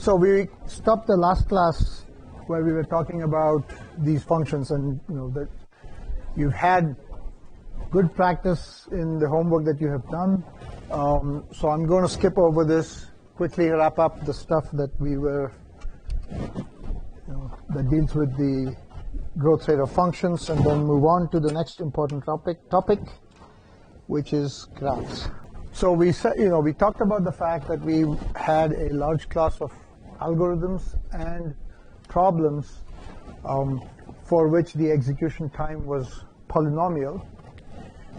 So we stopped the last class where we were talking about these functions, and that you've had good practice in the homework that you have done. So I'm going to skip over this, quickly wrap up the stuff that we were, that deals with the growth rate of functions, and then move on to the next important topic, which is graphs. So we said, we talked about the fact that we had a large class of algorithms and problems for which the execution time was polynomial.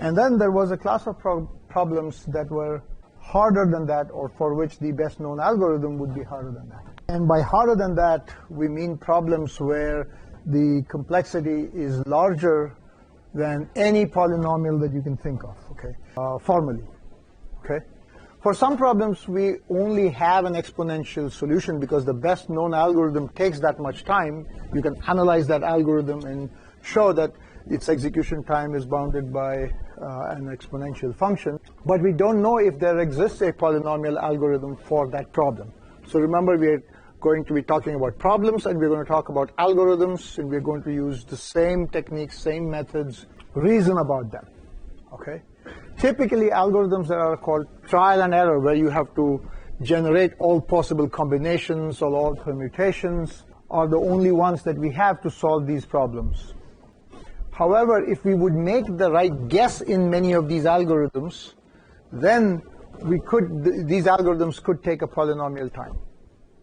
And then there was a class of problems that were harder than that, or for which the best known algorithm would be harder than that. And by harder than that, we mean problems where the complexity is larger than any polynomial that you can think of, okay, formally, okay? For some problems, we only have an exponential solution because the best known algorithm takes that much time. You can analyze that algorithm and show that its execution time is bounded by an exponential function. But we don't know if there exists a polynomial algorithm for that problem. So remember, we're going to be talking about problems, and we're going to talk about algorithms, and we're going to use the same techniques, same methods, reason about them, okay? Typically, algorithms that are called trial and error, where you have to generate all possible combinations or all permutations, are the only ones that we have to solve these problems. However, if we would make the right guess in many of these algorithms, then these algorithms could take a polynomial time.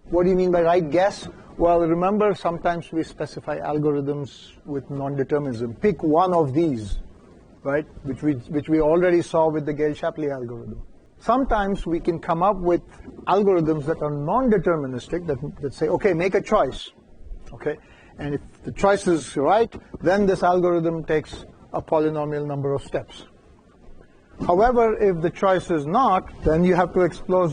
What do you mean by right guess? Well, remember, sometimes we specify algorithms with non-determinism. Pick one of these, right, which we already saw with the Gale-Shapley algorithm. Sometimes we can come up with algorithms that are non-deterministic, that say, okay, make a choice, okay? And if the choice is right, then this algorithm takes a polynomial number of steps. However, if the choice is not, then you have to explore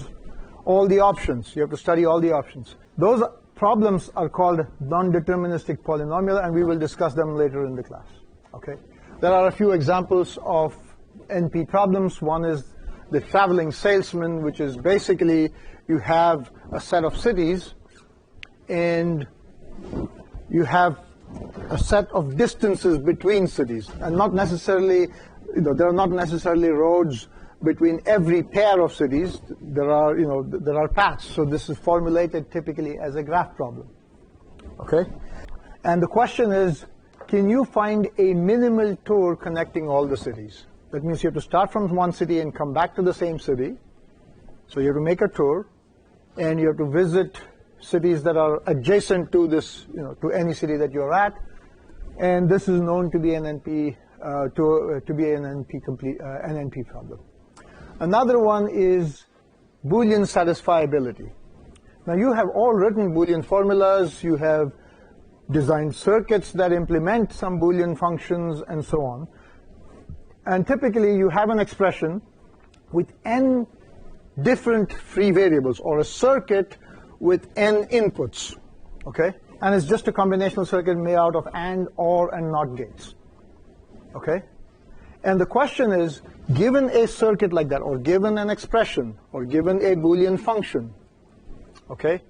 all the options. You have to study all the options. Those problems are called non-deterministic polynomial, and we will discuss them later in the class, okay? There are a few examples of NP problems. One is the traveling salesman, which is basically you have a set of cities, and you have a set of distances between cities, and not necessarily, there are not necessarily roads between every pair of cities. There are paths. So this is formulated typically as a graph problem, okay? And the question is, can you find a minimal tour connecting all the cities? That means you have to start from one city and come back to the same city. So you have to make a tour, and you have to visit cities that are adjacent to this, to any city that you're at. And this is known to be an NP, to be an NP problem. Another one is Boolean satisfiability. Now, you have all written Boolean formulas. You have designed circuits that implement some Boolean functions and so on. And typically, you have an expression with n different free variables, or a circuit with n inputs, okay? And it's just a combinational circuit made out of and, or, and not gates, okay? And the question is, given a circuit like that, or given an expression, or given a Boolean function, okay,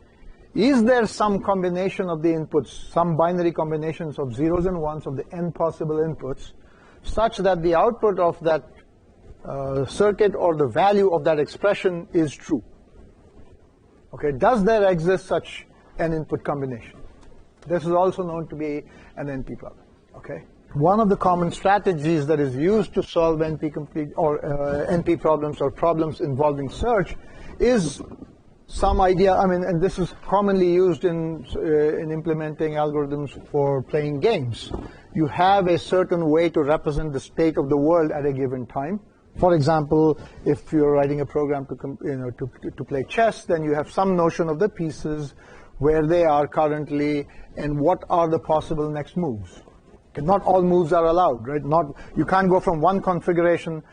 is there some combination of the inputs, some binary combinations of zeros and ones of the n possible inputs, such that the output of that circuit or the value of that expression is true? Okay, does there exist such an input combination? This is also known to be an NP problem, okay? One of the common strategies that is used to solve NP problems or problems involving search is some idea, and this is commonly used in implementing algorithms for playing games. You have a certain way to represent the state of the world at a given time. For example, if you're writing a program to play chess, then you have some notion of the pieces, where they are currently, and what are the possible next moves. Not all moves are allowed, right? You can't go from one configuration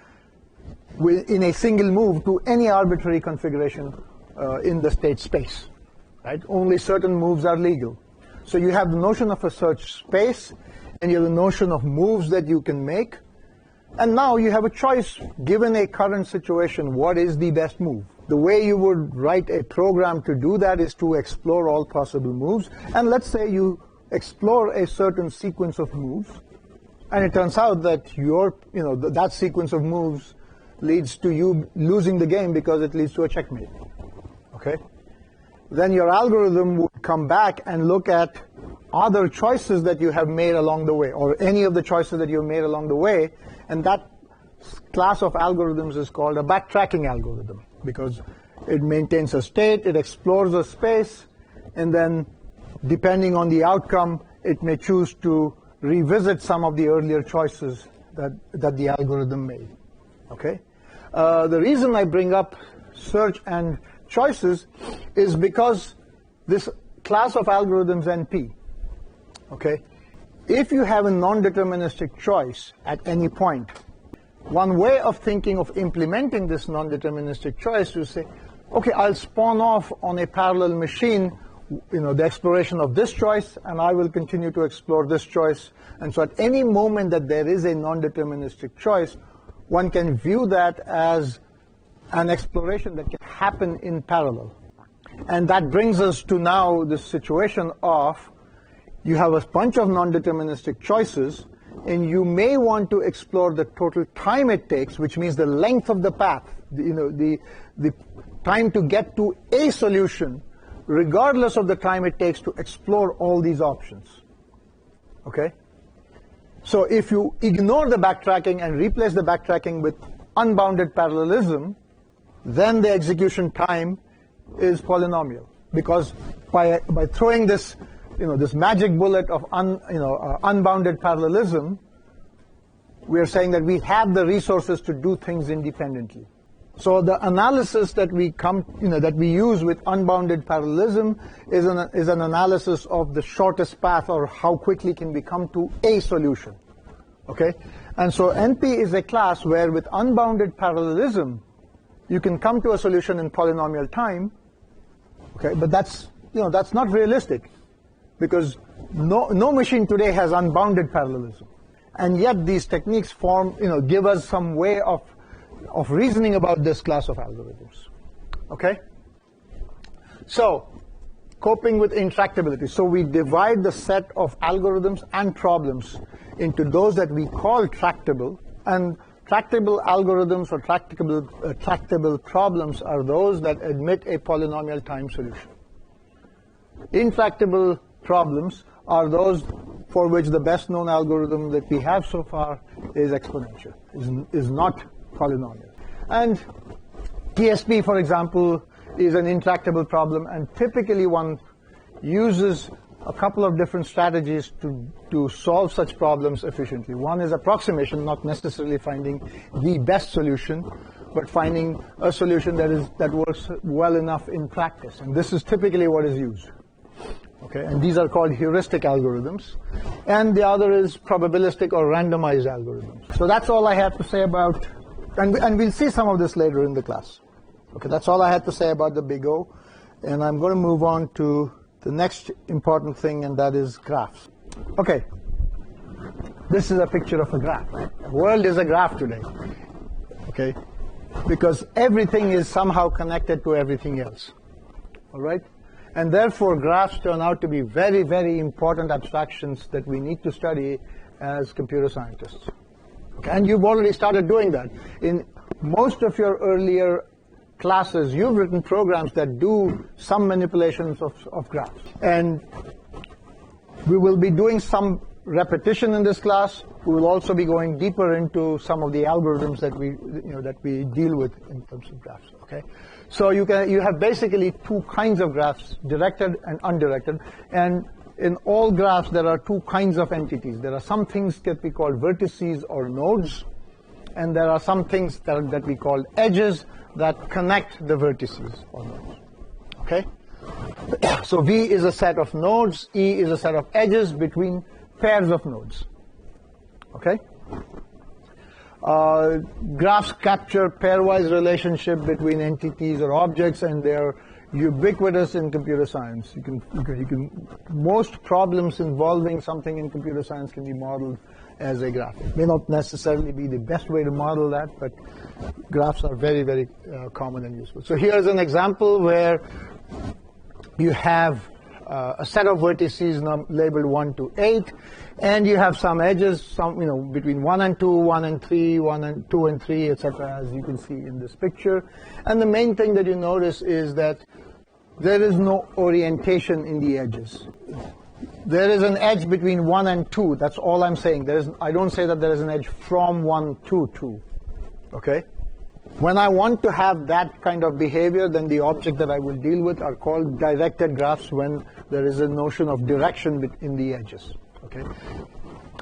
in a single move to any arbitrary configuration in the state space, right? Only certain moves are legal. So you have the notion of a search space, and you have the notion of moves that you can make. And now you have a choice, given a current situation, what is the best move? the way you would write a program to do that is to explore all possible moves. And let's say you explore a certain sequence of moves, and it turns out that that sequence of moves leads to you losing the game because it leads to a checkmate. Okay? Then your algorithm would come back and look at other choices that you have made along the way, or any of the choices that you've made along the way, and that class of algorithms is called a backtracking algorithm, because it maintains a state, it explores a space, and then depending on the outcome, it may choose to revisit some of the earlier choices that the algorithm made. Okay? The reason I bring up search and choices is because this class of algorithms NP, okay, if you have a non-deterministic choice at any point, one way of thinking of implementing this non-deterministic choice is to say, okay, I'll spawn off on a parallel machine, the exploration of this choice, and I will continue to explore this choice. And so at any moment that there is a non-deterministic choice, one can view that as an exploration that can happen in parallel. And that brings us to now this situation of you have a bunch of non-deterministic choices, and you may want to explore the total time it takes, which means the length of the path, the time to get to a solution, regardless of the time it takes to explore all these options. Okay? So if you ignore the backtracking and replace the backtracking with unbounded parallelism, then the execution time is polynomial, because by throwing this this magic bullet of unbounded parallelism, we are saying that we have the resources to do things independently. So the analysis that we use with unbounded parallelism is an analysis of the shortest path, or how quickly can we come to a solution. Okay? And so NP is a class where with unbounded parallelism, you can come to a solution in polynomial time. Okay? But that's not realistic, because no machine today has unbounded parallelism. And yet these techniques give us some way of reasoning about this class of algorithms. Okay? So, coping with intractability. So we divide the set of algorithms and problems into those that we call tractable, and tractable algorithms or tractable problems are those that admit a polynomial time solution. Intractable problems are those for which the best known algorithm that we have so far is exponential, is not polynomial. And TSP, for example, is an intractable problem, and typically one uses a couple of different strategies to solve such problems efficiently. One is approximation, not necessarily finding the best solution, but finding a solution that works well enough in practice. And this is typically what is used. Okay, and these are called heuristic algorithms. And the other is probabilistic or randomized algorithms. So that's all I have to say about, and we'll see some of this later in the class. Okay, that's all I had to say about the big O. And I'm going to move on to the next important thing, and that is graphs. Okay, this is a picture of a graph. The world is a graph today. Okay, because everything is somehow connected to everything else. All right? And therefore, graphs turn out to be very, very important abstractions that we need to study as computer scientists. Okay? And you've already started doing that. In most of your earlier classes, you've written programs that do some manipulations of graphs. And we will be doing some repetition in this class. We will also be going deeper into some of the algorithms that we deal with in terms of graphs. Okay? So you have basically two kinds of graphs, directed and undirected. And in all graphs, there are two kinds of entities. There are some things that we call vertices or nodes, and there are some things that we call edges that connect the vertices or nodes. Okay? So V is a set of nodes, E is a set of edges between pairs of nodes. Okay? Graphs capture pairwise relationship between entities or objects, and they're ubiquitous in computer science. Most problems involving something in computer science can be modeled as a graph. It may not necessarily be the best way to model that, but graphs are very, very common and useful. So here's an example where you have a set of vertices labeled 1 to 8, and you have some edges, between 1 and 2, 1 and 3, 1 and 2 and 3, etc., as you can see in this picture. And the main thing that you notice is that there is no orientation in the edges. There is an edge between 1 and 2. That's all I'm saying. I don't say that there is an edge from 1 to 2. Okay? When I want to have that kind of behavior, then the object that I will deal with are called directed graphs when there is a notion of direction in the edges. Okay?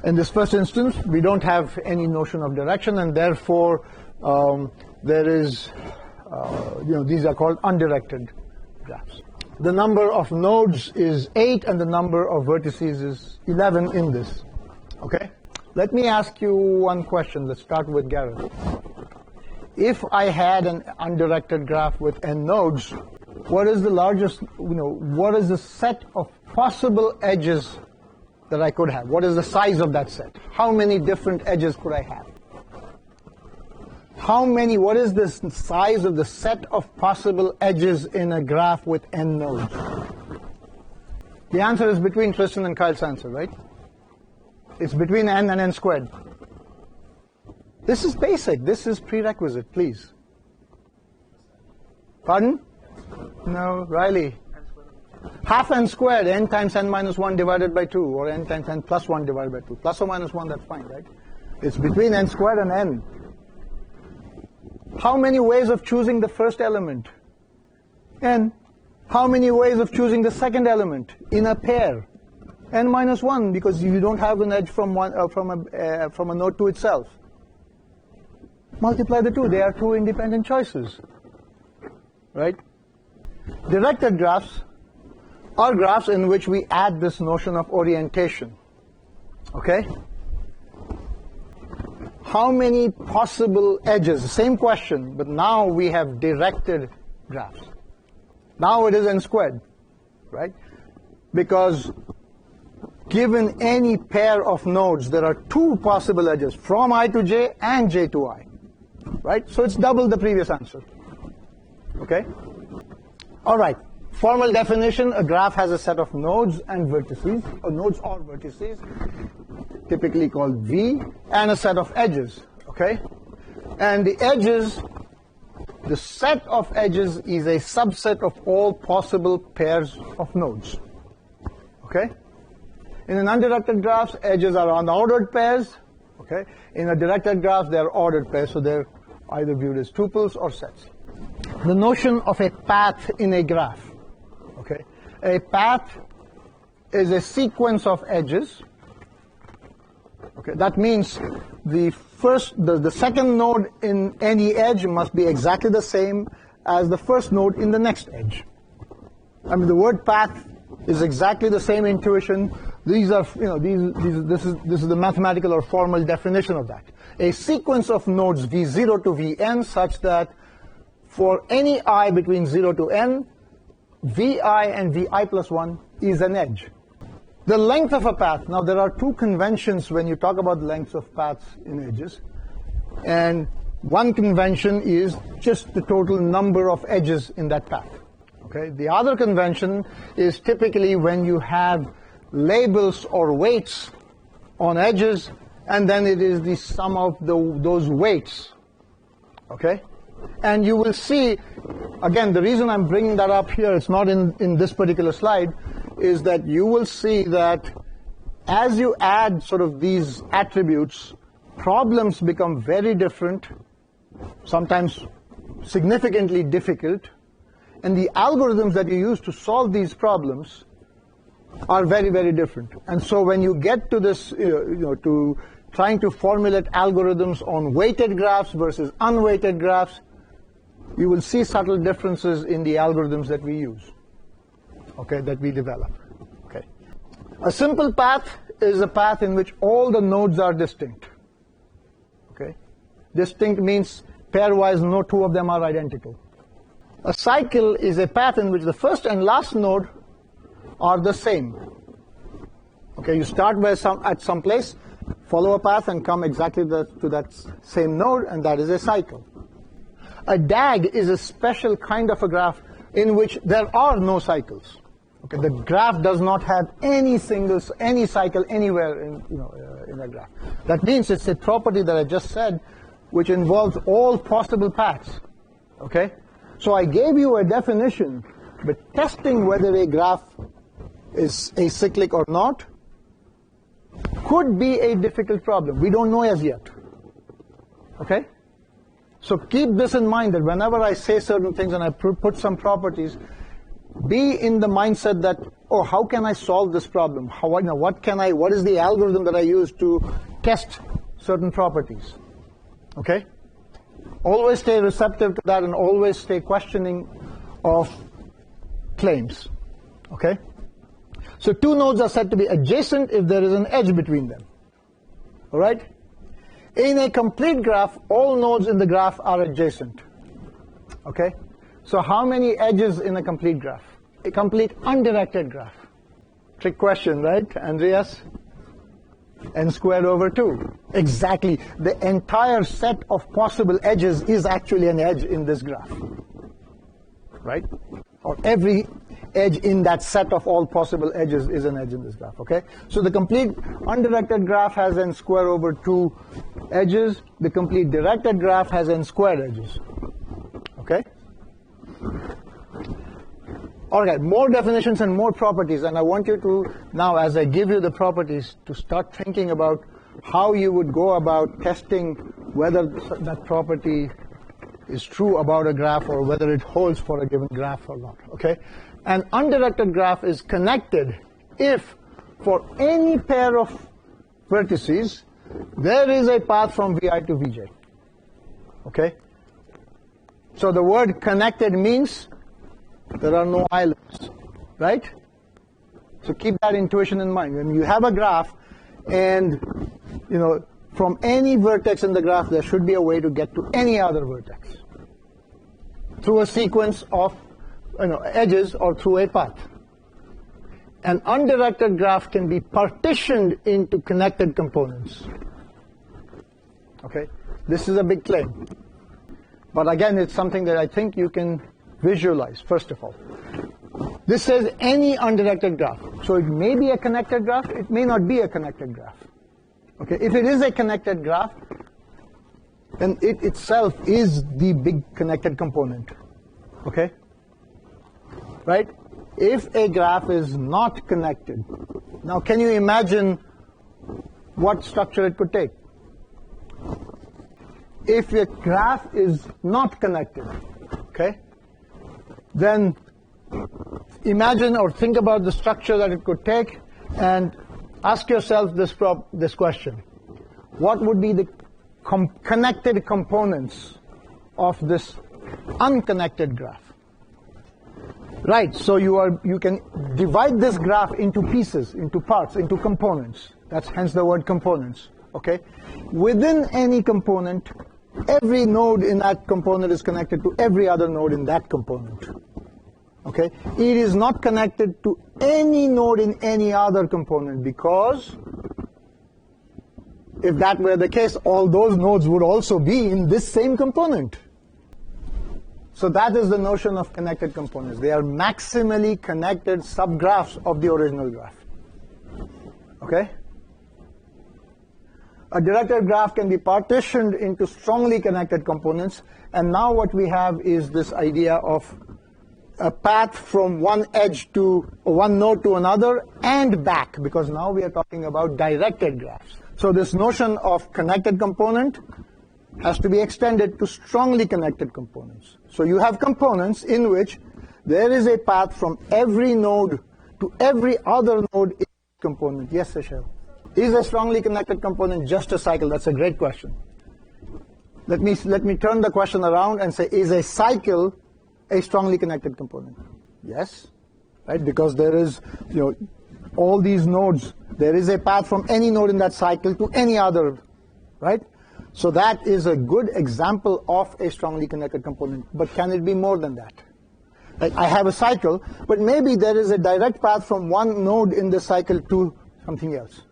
In this first instance, we don't have any notion of direction, and therefore there is, these are called undirected graphs. The number of nodes is 8, and the number of vertices is 11 in this. Okay? Let me ask you one question. Let's start with Gareth. If I had an undirected graph with n nodes, what is the largest, what is the set of possible edges that I could have? What is the size of that set? How many different edges could I have? What is the size of the set of possible edges in a graph with n nodes? The answer is between Tristan and Kyle's answer, right? It's between n and n squared. This is basic. This is prerequisite, please. Pardon? No, Riley. Half n squared, n times n minus 1 divided by 2, or n times n plus 1 divided by 2. Plus or minus 1, that's fine, right? It's between n squared and n. How many ways of choosing the first element? N. How many ways of choosing the second element in a pair? N minus 1, because you don't have an edge from a node to itself. Multiply the two. They are two independent choices. Right? Directed graphs are graphs in which we add this notion of orientation. Okay? How many possible edges? Same question, but now we have directed graphs. Now it is n squared. Right? Because given any pair of nodes, there are two possible edges, from I to j and j to I. Right? So it's double the previous answer. Okay? All right. Formal definition, a graph has a set of nodes and vertices, or nodes or vertices, typically called V, and a set of edges. Okay? And the edges, the set of edges is a subset of all possible pairs of nodes. Okay? In an undirected graph, edges are unordered pairs. Okay? In a directed graph, they're ordered pairs, so they're either viewed as tuples or sets. The notion of a path in a graph. Okay? A path is a sequence of edges. Okay? That means the second node in any edge must be exactly the same as the first node in the next edge. I mean, the word path is exactly the same intuition. These are, this is the mathematical or formal definition of that. A sequence of nodes V0 to Vn such that for any I between 0 to n, Vi and Vi plus 1 is an edge. The length of a path, now there are two conventions when you talk about lengths of paths in edges. And one convention is just the total number of edges in that path. Okay? The other convention is typically when you have labels or weights on edges, and then it is the sum of those weights. Okay? And you will see, again, the reason I'm bringing that up here, it's not in this particular slide, is that you will see that as you add sort of these attributes, problems become very different, sometimes significantly difficult, and the algorithms that you use to solve these problems are very, very different. And so when you get to this, to trying to formulate algorithms on weighted graphs versus unweighted graphs, you will see subtle differences in the algorithms that we use, okay, that we develop. Okay. A simple path is a path in which all the nodes are distinct. Okay. Distinct means pairwise no two of them are identical. A cycle is a path in which the first and last node are the same. Okay, you start at some place, follow a path, and come exactly to that same node, and that is a cycle. A DAG is a special kind of a graph in which there are no cycles. Okay, the graph does not have any cycle anywhere in a graph. That means it's a property that I just said, which involves all possible paths. Okay, so I gave you a definition, but testing whether a graph is acyclic or not could be a difficult problem. We don't know as yet. Okay? So keep this in mind, that whenever I say certain things and I put some properties, be in the mindset that, oh, how can I solve this problem? What is the algorithm that I use to test certain properties? Okay? Always stay receptive to that, and always stay questioning of claims. Okay? So two nodes are said to be adjacent if there is an edge between them. All right? In a complete graph, all nodes in the graph are adjacent. Okay? So how many edges in a complete graph? A complete undirected graph. Trick question, right, Andreas? N squared over 2. Exactly. The entire set of possible edges is actually an edge in this graph. Right? Or every edge in that set of all possible edges is an edge in this graph. Okay? So the complete undirected graph has n squared over 2 edges. The complete directed graph has n squared edges. Okay? All right, more definitions and more properties, and I want you to now, as I give you the properties, to start thinking about how you would go about testing whether that property is true about a graph or whether it holds for a given graph or not. Okay? An undirected graph is connected if for any pair of vertices there is a path from Vi to Vj. Okay? So the word connected means there are no islands, right? So keep that intuition in mind. When you have a graph and, from any vertex in the graph, there should be a way to get to any other vertex through a sequence of edges or through a path. An undirected graph can be partitioned into connected components. Okay? This is a big claim. But again, it's something that I think you can visualize, first of all. This says any undirected graph. So it may be a connected graph, it may not be a connected graph. Okay, if it is a connected graph, then it itself is the big connected component. Okay? Right? If a graph is not connected, now can you imagine what structure it could take? If a graph is not connected, okay, then imagine or think about the structure that it could take and ask yourself this question. What would be the connected components of this unconnected graph? Right, so you can divide this graph into pieces, into parts, into components. That's hence the word components. Okay? Within any component, every node in that component is connected to every other node in that component. Okay? It is not connected to any node in any other component, because if that were the case, all those nodes would also be in this same component. So that is the notion of connected components. They are maximally connected subgraphs of the original graph. Okay? A directed graph can be partitioned into strongly connected components, and now what we have is this idea of a path from one edge to one node to another and back, because now we are talking about directed graphs. So this notion of connected component has to be extended to strongly connected components. So you have components in which there is a path from every node to every other node in the component. Yes, Seychelles? Is a strongly connected component just a cycle? That's a great question. Let me turn the question around and say, is a cycle a strongly connected component? Yes, right? Because there is, all these nodes, there is a path from any node in that cycle to any other, right? So that is a good example of a strongly connected component. But can it be more than that? Like I have a cycle, but maybe there is a direct path from one node in the cycle to something else.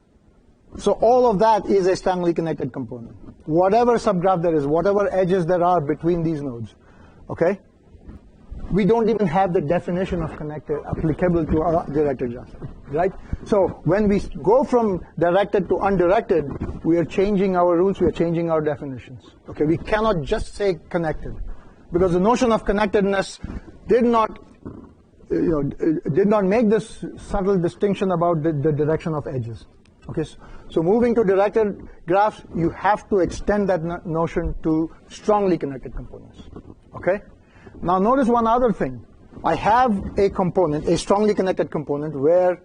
So all of that is a strongly connected component. Whatever subgraph there is, whatever edges there are between these nodes, okay? We don't even have the definition of connected applicable to our directed graph, right? So when we go from directed to undirected, we are changing our rules, we are changing our definitions. Okay, we cannot just say connected, because the notion of connectedness did not make this subtle distinction about the direction of edges. Okay, so moving to directed graphs, you have to extend that notion to strongly connected components. Okay. Now notice one other thing. I have a component, a strongly connected component, where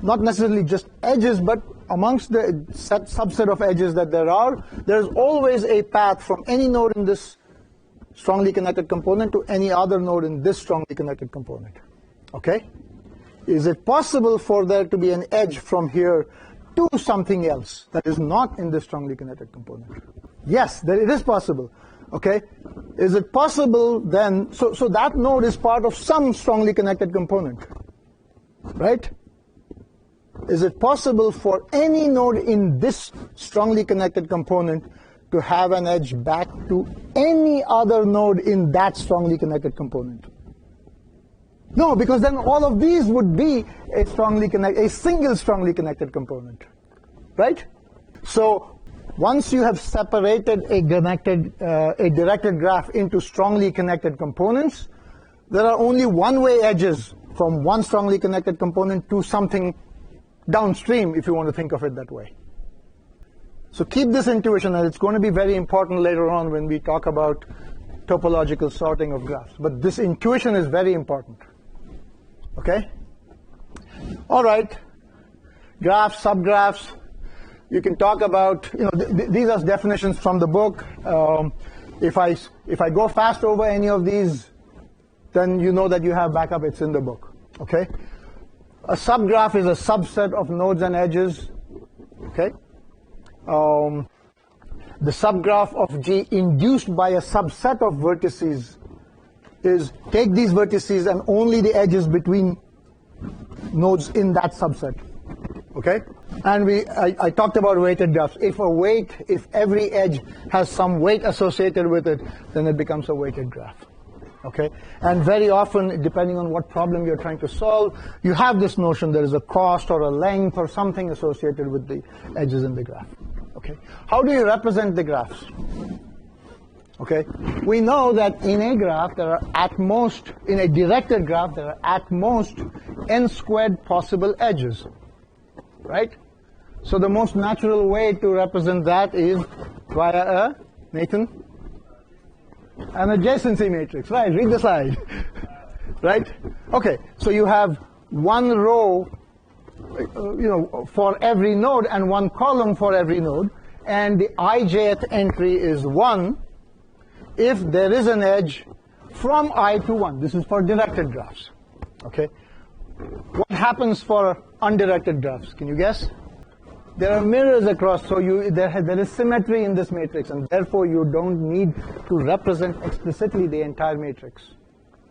not necessarily just edges, but amongst the subset of edges that there's always a path from any node in this strongly connected component to any other node in this strongly connected component. Okay? Is it possible for there to be an edge from here to something else that is not in this strongly connected component? Yes, it is possible. Okay? Is it possible then, so that node is part of some strongly connected component, right? Is it possible for any node in this strongly connected component to have an edge back to any other node in that strongly connected component? No, because then all of these would be a single strongly connected component, right? So once you have separated a directed graph into strongly connected components, there are only one-way edges from one strongly connected component to something downstream, if you want to think of it that way. So keep this intuition, and it's going to be very important later on when we talk about topological sorting of graphs. But this intuition is very important. Okay? All right. Graphs, subgraphs. You can talk about, these are definitions from the book. If I go fast over any of these, then you know that you have backup. It's in the book. Okay? A subgraph is a subset of nodes and edges. Okay? The subgraph of G induced by a subset of vertices is take these vertices and only the edges between nodes in that subset. Okay? And I talked about weighted graphs. If every edge has some weight associated with it, then it becomes a weighted graph. Okay? And very often, depending on what problem you're trying to solve, you have this notion there is a cost or a length or something associated with the edges in the graph. Okay? How do you represent the graphs? Okay? We know that in a graph, there are at most, in a directed graph, there are at most n squared possible edges. Right? So the most natural way to represent that is via Nathan? An adjacency matrix. Right, read the slide. Right? Okay, so you have one row for every node and one column for every node, and the ijth entry is 1 if there is an edge from I to 1. This is for directed graphs. Okay? What happens for undirected graphs? Can you guess? There are mirrors across, so there is symmetry in this matrix, and therefore you don't need to represent explicitly the entire matrix.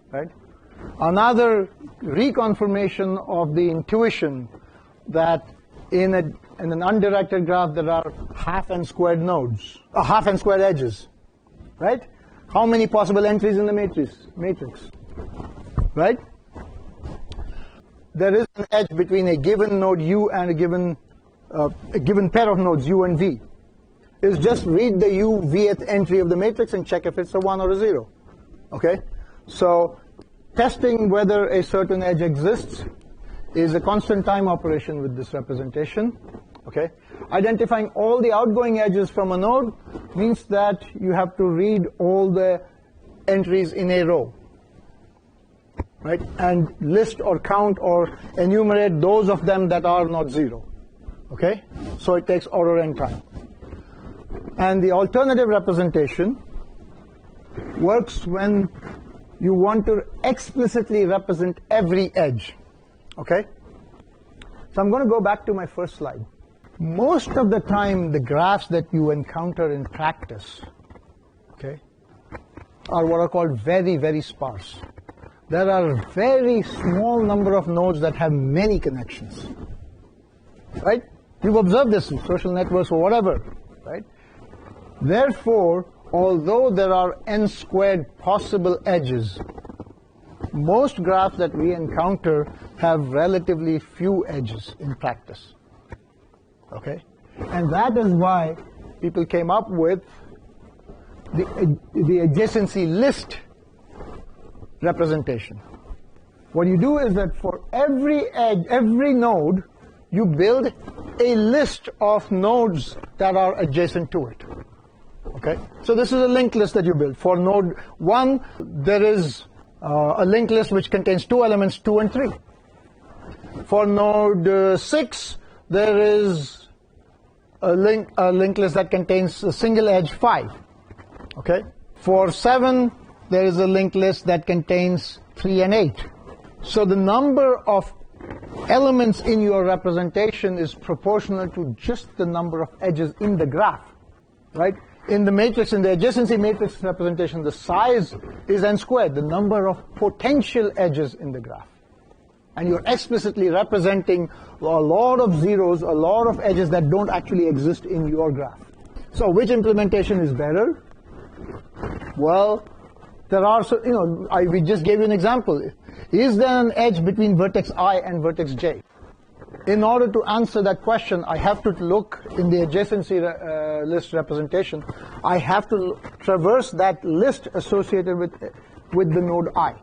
Right? Another reconfirmation of the intuition that in an undirected graph there are half n squared nodes, half n squared edges. Right? How many possible entries in the matrix? Right? There is an edge between a given node U and a given pair of nodes U and V. Is just read the U Vth entry of the matrix and check if it's a 1 or a 0. Okay? So testing whether a certain edge exists is a constant time operation with this representation. Okay? Identifying all the outgoing edges from a node means that you have to read all the entries in a row. Right? And list or count or enumerate those of them that are not 0. Okay? So it takes order and time. And the alternative representation works when you want to explicitly represent every edge. Okay? So I'm going to go back to my first slide. Most of the time, the graphs that you encounter in practice, okay, are what are called very, very sparse. there are very small number of nodes that have many connections, right? You've observed this in social networks or whatever, right? Therefore, although there are n squared possible edges, most graphs that we encounter have relatively few edges in practice, okay? And that is why people came up with the adjacency list representation. What you do is that for every edge, every node, you build a list of nodes that are adjacent to it. Okay? So this is a linked list that you build. For node 1, there is a linked list which contains 2 elements, 2 and 3. For node 6, there is a linked list that contains a single edge 5. Okay? For 7, there is a linked list that contains 3 and 8. So the number of elements in your representation is proportional to just the number of edges in the graph, right? In the matrix, in the adjacency matrix representation, the size is n squared, the number of potential edges in the graph. And you're explicitly representing a lot of zeros, a lot of edges that don't actually exist in your graph. So which implementation is better? Well, there are, we just gave you an example. Is there an edge between vertex I and vertex j? In order to answer that question, I have to look in the adjacency list representation. I have to traverse that list associated with the node I.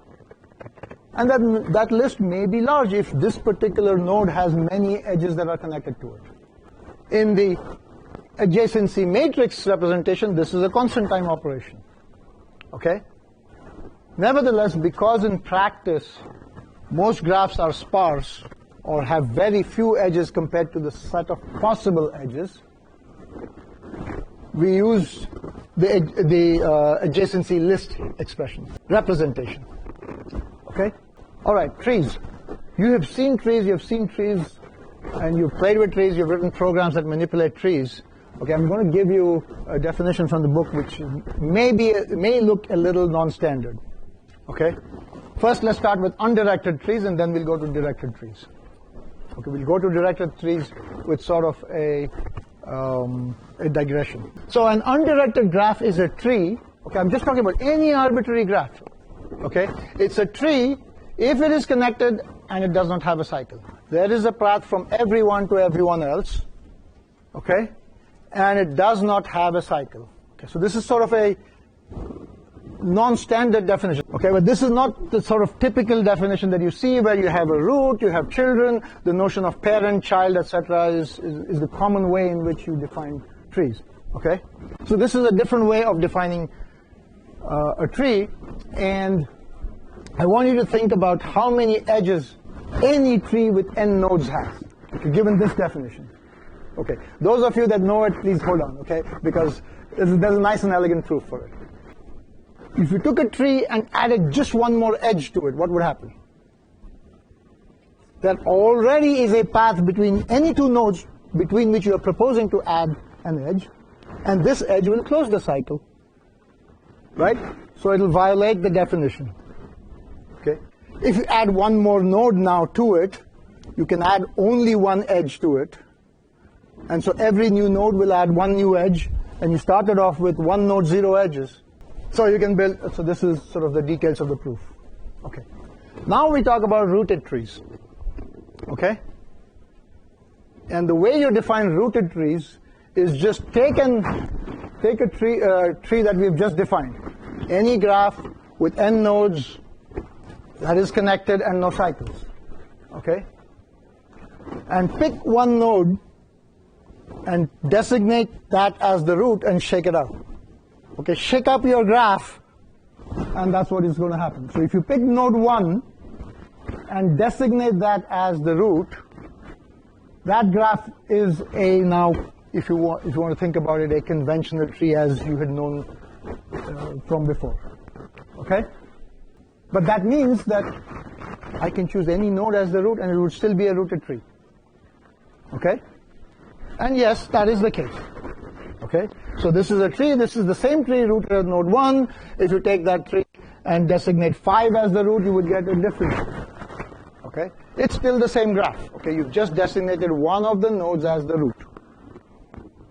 And that list may be large if this particular node has many edges that are connected to it. In the adjacency matrix representation, this is a constant time operation. Okay? Nevertheless, because in practice, most graphs are sparse or have very few edges compared to the set of possible edges, we use the adjacency list expression, representation. Okay? All right, trees. You have seen trees, and you've played with trees, you've written programs that manipulate trees. Okay, I'm going to give you a definition from the book which may look a little non-standard. Okay? First, let's start with undirected trees, and then we'll go to directed trees. Okay, we'll go to directed trees with sort of a digression. So an undirected graph is a tree. Okay, I'm just talking about any arbitrary graph. Okay, it's a tree if it is connected and it does not have a cycle. There is a path from everyone to everyone else. Okay, and it does not have a cycle. Okay, so this is sort of a non-standard definition. Okay, but this is not the sort of typical definition that you see where you have a root, you have children, the notion of parent, child, etc. is the common way in which you define trees. Okay, so this is a different way of defining a tree, and I want you to think about how many edges any tree with n nodes has, okay, given this definition. Okay, those of you that know it, please hold on, okay, because there's a nice and elegant proof for it. If you took a tree and added just one more edge to it, what would happen? There already is a path between any two nodes between which you are proposing to add an edge, and this edge will close the cycle, right? So it will violate the definition. Okay. If you add one more node now to it, you can add only one edge to it, and so every new node will add one new edge, and you started off with one node, 0 edges. So you can build, so this is sort of the details of the proof. Okay. Now we talk about rooted trees. Okay? And the way you define rooted trees is just take a tree that we've just defined. Any graph with n nodes that is connected and no cycles. Okay? And pick one node and designate that as the root and shake it out. Okay, shake up your graph, and that's what is going to happen. So if you pick node 1 and designate that as the root, that graph is a, now, if you want to think about it, a conventional tree as you had known from before. Okay? But that means that I can choose any node as the root, and it would still be a rooted tree. Okay? And yes, that is the case. Okay, so this is a tree, this is the same tree rooted at node 1. If you take that tree and designate 5 as the root, you would get a different tree. Okay? It's still the same graph. Okay? You've just designated one of the nodes as the root.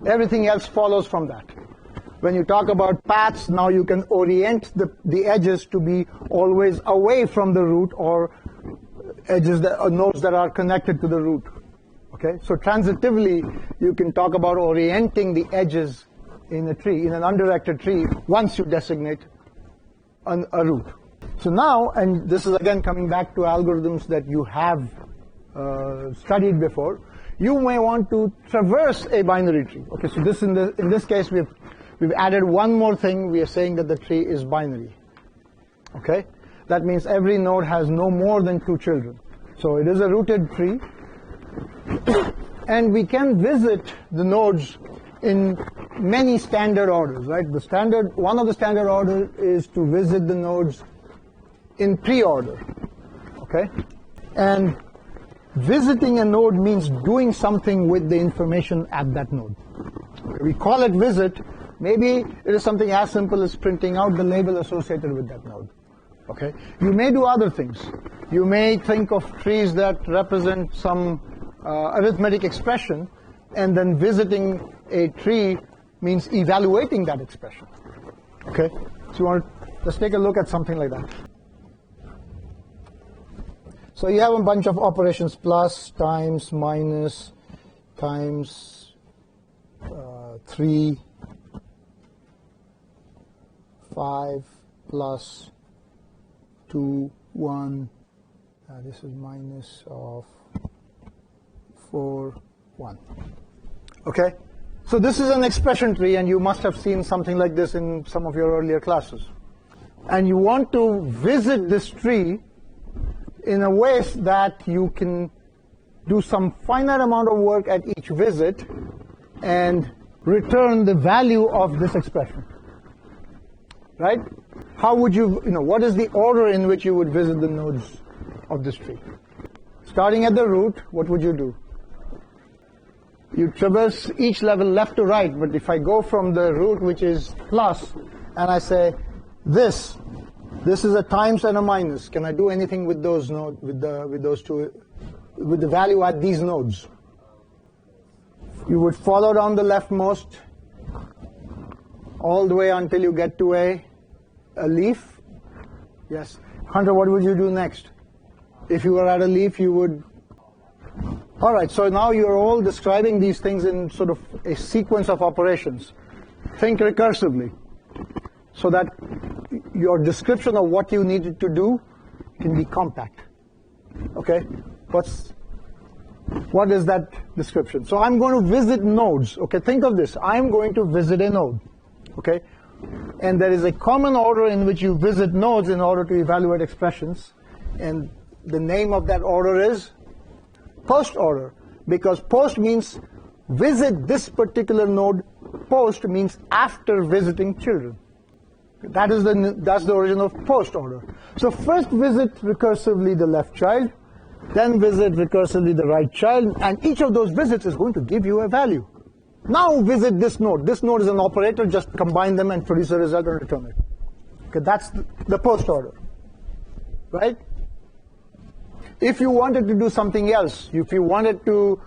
Everything else follows from that. When you talk about paths, now you can orient the edges to be always away from the root, or edges or nodes that are connected to the root. Okay? So transitively, you can talk about orienting the edges in a tree, in an undirected tree, once you designate a root. So now, and this is again coming back to algorithms that you have studied before, you may want to traverse a binary tree. Okay, so this in this case we've added one more thing. We are saying that the tree is binary. Okay, that means every node has no more than 2 children. So it is a rooted tree, and we can visit the nodes in many standard orders, right? One of the standard orders is to visit the nodes in pre-order, okay? And visiting a node means doing something with the information at that node. Okay, we call it visit. Maybe it is something as simple as printing out the label associated with that node. Okay? You may do other things. You may think of trees that represent some arithmetic expression, and then visiting a tree means evaluating that expression. Okay? So let's take a look at something like that. So you have a bunch of operations: plus, times, minus, times 3, 5, plus 2, 1. This is minus of 4, 1. Okay? So this is an expression tree, and you must have seen something like this in some of your earlier classes. And you want to visit this tree in a way that you can do some finite amount of work at each visit and return the value of this expression. Right? How would what is the order in which you would visit the nodes of this tree? Starting at the root, what would you do? You traverse each level left to right, but if I go from the root, which is plus, and I say this is a times and a minus, can I do anything with those nodes, with the value at these nodes? You would follow down the leftmost all the way until you get to a leaf. Yes. Hunter, what would you do next? If you were at a leaf, you would... All right, so now you're all describing these things in sort of a sequence of operations. Think recursively, so that your description of what you needed to do can be compact. Okay? What is that description? So I'm going to visit nodes. Okay, think of this. I'm going to visit a node. Okay? And there is a common order in which you visit nodes in order to evaluate expressions. And the name of that order is post order, because post means visit this particular node. Post means after visiting children. That's the origin of post order. So first visit recursively the left child, then visit recursively the right child, and each of those visits is going to give you a value. Now visit this node. This node is an operator, just combine them and produce a result and return it. Okay, that's the post order. Right? If you wanted to do something else, if you wanted to,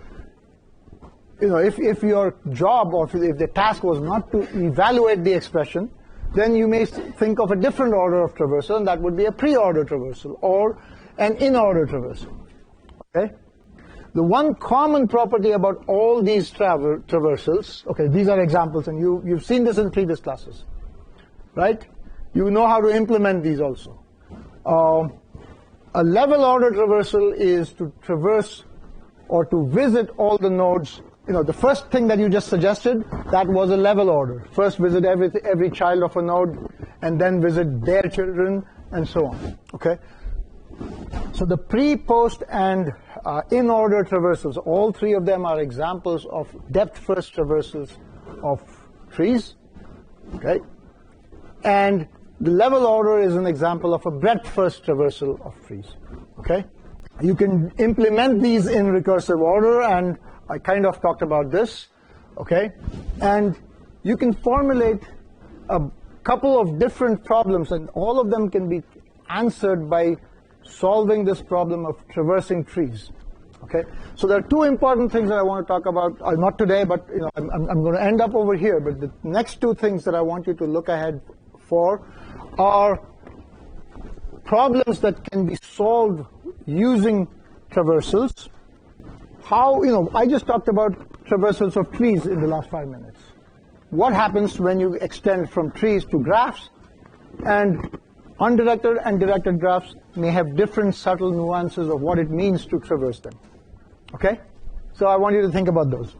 if your job or if the task was not to evaluate the expression, then you may think of a different order of traversal, and that would be a pre-order traversal or an in-order traversal. Okay? The one common property about all these traversals, okay, these are examples, and you've seen this in previous classes, right? You know how to implement these also. A level order traversal is to traverse or to visit all the nodes. The first thing that you just suggested, that was a level order. First visit every child of a node, and then visit their children, and so on. Okay? So the pre, post, and in-order traversals, all three of them are examples of depth-first traversals of trees. Okay? And the level order is an example of a breadth-first traversal of trees. Okay? You can implement these in recursive order, and I kind of talked about this. Okay? And you can formulate couple of different problems, and all of them can be answered by solving this problem of traversing trees. Okay, so there are two important things that I want to talk about, not today, but I'm going to end up over here. But the next two things that I want you to look ahead for are problems that can be solved using traversals. How, I just talked about traversals of trees in the last 5 minutes. What happens when you extend from trees to graphs? And undirected and directed graphs may have different subtle nuances of what it means to traverse them. Okay? So I want you to think about those.